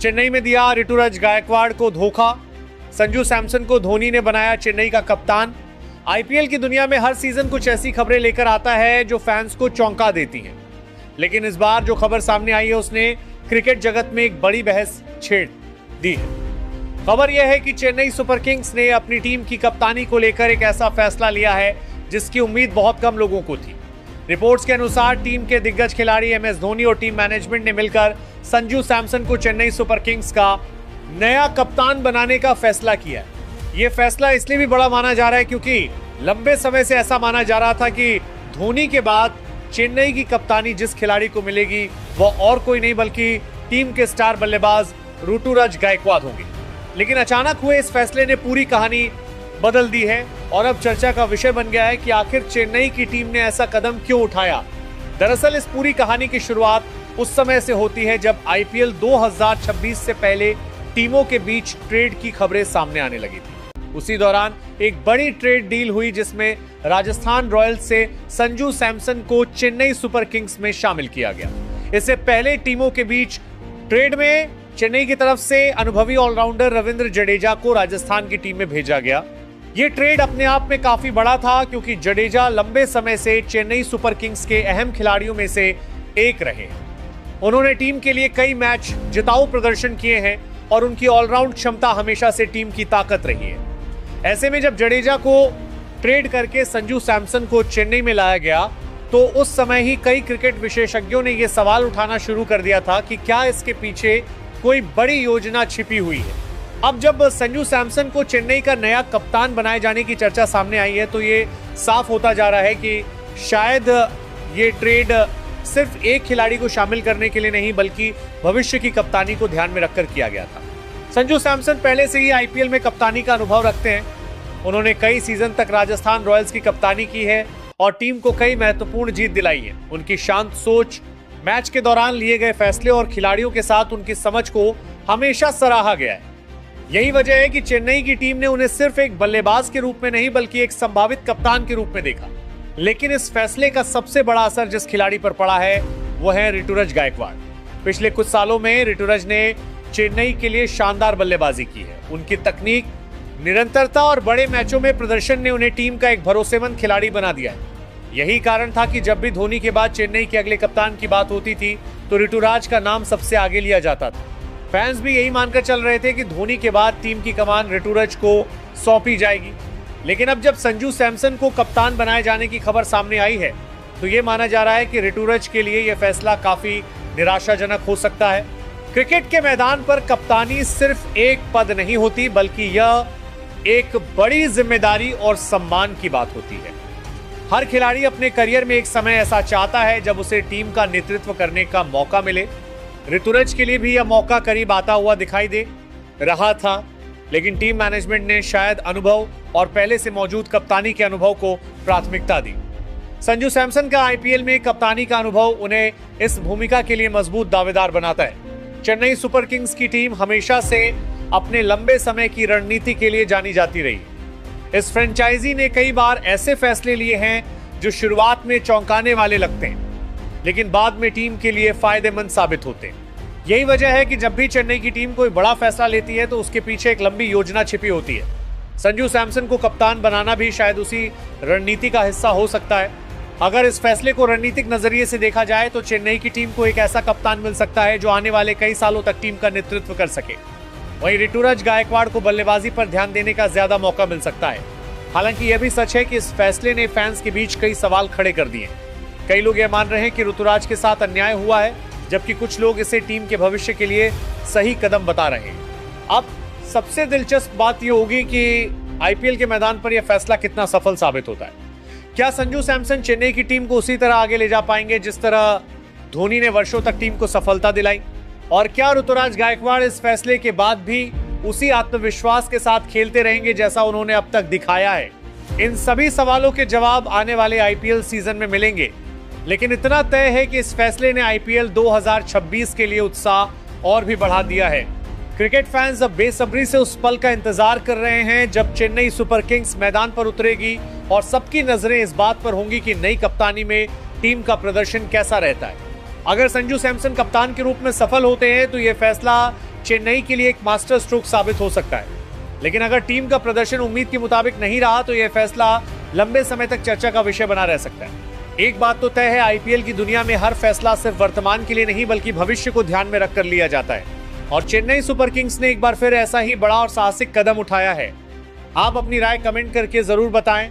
चेन्नई में दिया ऋतुराज गायकवाड़ को धोखा, संजू सैमसन को धोनी ने बनाया चेन्नई का कप्तान। आईपीएल की दुनिया में हर सीजन कुछ ऐसी खबरें लेकर आता है जो फैंस को चौंका देती हैं, लेकिन इस बार जो खबर सामने आई है उसने क्रिकेट जगत में एक बड़ी बहस छेड़ दी है। खबर यह है कि चेन्नई सुपर किंग्स ने अपनी टीम की कप्तानी को लेकर एक ऐसा फैसला लिया है जिसकी उम्मीद बहुत कम लोगों को थी। रिपोर्ट्स के अनुसार टीम के दिग्गज खिलाड़ी एमएस धोनी और टीम मैनेजमेंट ने मिलकर संजू सैमसन को चेन्नई सुपर किंग्स का नया कप्तान बनाने का फैसला किया है। यह फैसला इसलिए भी बड़ा माना जा रहा है क्योंकि लंबे समय से ऐसा माना जा रहा था कि धोनी के बाद चेन्नई की कप्तानी जिस खिलाड़ी को मिलेगी वह और कोई नहीं बल्कि टीम के स्टार बल्लेबाज ऋतुराज गायकवाड़ होंगे। लेकिन अचानक हुए इस फैसले ने पूरी कहानी बदल दी है और अब चर्चा का विषय बन गया है कि आखिर चेन्नई की टीम ने ऐसा कदम क्यों उठाया। दरअसल इस पूरी कहानी की शुरुआत उस समय से होती है जब आईपीएल 2026 से पहले टीमों के बीच ट्रेड की खबरें सामने आने लगी थी। उसी दौरान एक बड़ी ट्रेड डील हुई जिसमें राजस्थान रॉयल्स से संजू सैमसन को चेन्नई सुपर किंग्स में शामिल किया गया। इससे पहले टीमों के बीच ट्रेड में चेन्नई की तरफ से अनुभवी ऑलराउंडर रविंद्र जडेजा को राजस्थान की टीम में भेजा गया। यह ट्रेड अपने आप में काफी बड़ा था क्योंकि जडेजा लंबे समय से चेन्नई सुपर किंग्स के अहम खिलाड़ियों में से एक रहे। उन्होंने टीम के लिए कई मैच जिताऊ प्रदर्शन किए हैं और उनकी ऑलराउंड क्षमता हमेशा से टीम की ताकत रही है। ऐसे में जब जडेजा को ट्रेड करके संजू सैमसन को चेन्नई में लाया गया तो उस समय ही कई क्रिकेट विशेषज्ञों ने यह सवाल उठाना शुरू कर दिया था कि क्या इसके पीछे कोई बड़ी योजना छिपी हुई है। अब जब संजू सैमसन को चेन्नई का नया कप्तान बनाए जाने की चर्चा सामने आई है तो ये साफ होता जा रहा है कि शायद ये ट्रेड सिर्फ एक खिलाड़ी को शामिल करने के लिए नहीं बल्कि भविष्य की कप्तानी को ध्यान में रखकर किया गया था। संजू सैमसन पहले से ही आईपीएल में कप्तानी का अनुभव रखते हैं। उन्होंने कई सीजन तक राजस्थान रॉयल्स की कप्तानी की है और टीम को कई महत्वपूर्ण जीत दिलाई है। उनकी शांत सोच, मैच के दौरान लिए गए फैसले और खिलाड़ियों के साथ उनकी समझ को हमेशा सराहा गया है। यही वजह है कि चेन्नई की टीम ने उन्हें सिर्फ एक बल्लेबाज के रूप में नहीं बल्कि एक संभावित कप्तान के रूप में देखा। लेकिन इस फैसले का सबसे बड़ा असर जिस खिलाड़ी पर पड़ा है वो है ऋतुराज गायकवाड़। पिछले कुछ सालों में ऋतुराज ने चेन्नई के लिए शानदार बल्लेबाजी की है। उनकी तकनीक, निरंतरता और बड़े मैचों में प्रदर्शन ने उन्हें टीम का एक भरोसेमंद खिलाड़ी बना दिया है। यही कारण था कि जब भी धोनी के बाद चेन्नई के अगले कप्तान की बात होती थी तो ऋतुराज का नाम सबसे आगे लिया जाता था। फैंस भी यही मानकर चल रहे थे कि धोनी के बाद टीम की कमान ऋतुराज को सौंपी जाएगी। लेकिन अब जब संजू सैमसन को कप्तान बनाए जाने की खबर सामने आई है तो ये माना जा रहा है कि ऋतुराज के लिए यह फैसला काफी निराशाजनक हो सकता है। क्रिकेट के मैदान पर कप्तानी सिर्फ एक पद नहीं होती बल्कि यह एक बड़ी जिम्मेदारी और सम्मान की बात होती है। हर खिलाड़ी अपने करियर में एक समय ऐसा चाहता है जब उसे टीम का नेतृत्व करने का मौका मिले। ऋतुराज के लिए भी यह मौका करीब आता हुआ दिखाई दे रहा था, लेकिन टीम मैनेजमेंट ने शायद अनुभव और पहले से मौजूद कप्तानी के अनुभव को प्राथमिकता दी। संजू सैमसन का आईपीएल में कप्तानी का अनुभव उन्हें इस भूमिका के लिए मजबूत दावेदार बनाता है। चेन्नई सुपर किंग्स की टीम हमेशा से अपने लंबे समय की रणनीति के लिए जानी जाती रही। इस फ्रेंचाइजी ने कई बार ऐसे फैसले लिए हैं जो शुरुआत में चौंकाने वाले लगते हैं लेकिन बाद में टीम के लिए फायदेमंद साबित होते हैं। यही वजह है कि जब भी चेन्नई की टीम कोई बड़ा फैसला लेती है तो उसके पीछे एक लंबी योजना छिपी होती है। संजू सैमसन को कप्तान बनाना भी शायद उसी रणनीति का हिस्सा हो सकता है। अगर इस फैसले को रणनीतिक नजरिए से देखा जाए तो चेन्नई की टीम को एक ऐसा कप्तान मिल सकता है जो आने वाले कई सालों तक टीम का नेतृत्व कर सके। वहीं ऋतुराज गायकवाड़ को बल्लेबाजी पर ध्यान देने का ज्यादा मौका मिल सकता है। हालांकि यह भी सच है कि इस फैसले ने फैंस के बीच कई सवाल खड़े कर दिए। कई लोग यह मान रहे हैं कि ऋतुराज के साथ अन्याय हुआ है, जबकि कुछ लोग इसे टीम के भविष्य के लिए सही कदम बता रहे हैं। अब सबसे दिलचस्प बात यह होगी कि आईपीएल के मैदान पर यह फैसला कितना सफल साबित होता है। क्या संजू सैमसन चेन्नई की टीम को उसी तरह आगे ले जा पाएंगे जिस तरह धोनी ने वर्षों तक टीम को सफलता दिलाई? और क्या ऋतुराज गायकवाड़ इस फैसले के बाद भी उसी आत्मविश्वास के साथ खेलते रहेंगे जैसा उन्होंने अब तक दिखाया है? इन सभी सवालों के जवाब आने वाले आईपीएल सीजन में मिलेंगे, लेकिन इतना तय है कि इस फैसले ने आईपीएल 2026 के लिए उत्साह और भी बढ़ा दिया है। क्रिकेट फैंस अब बेसब्री से उस पल का इंतजार कर रहे हैं जब चेन्नई सुपर किंग्स मैदान पर उतरेगी और सबकी नजरें इस बात पर होंगी कि नई कप्तानी में टीम का प्रदर्शन कैसा रहता है। अगर संजू सैमसन कप्तान के रूप में सफल होते हैं तो यह फैसला चेन्नई के लिए एक मास्टर स्ट्रोक साबित हो सकता है। लेकिन अगर टीम का प्रदर्शन उम्मीद के मुताबिक नहीं रहा तो यह फैसला लंबे समय तक चर्चा का विषय बना रह सकता है। एक बात तो तय है, आईपीएल की दुनिया में हर फैसला सिर्फ वर्तमान के लिए नहीं बल्कि भविष्य को ध्यान में रखकर लिया जाता है। और चेन्नई सुपर किंग्स ने एक बार फिर ऐसा ही बड़ा और साहसिक कदम उठाया है। आप अपनी राय कमेंट करके जरूर बताएं।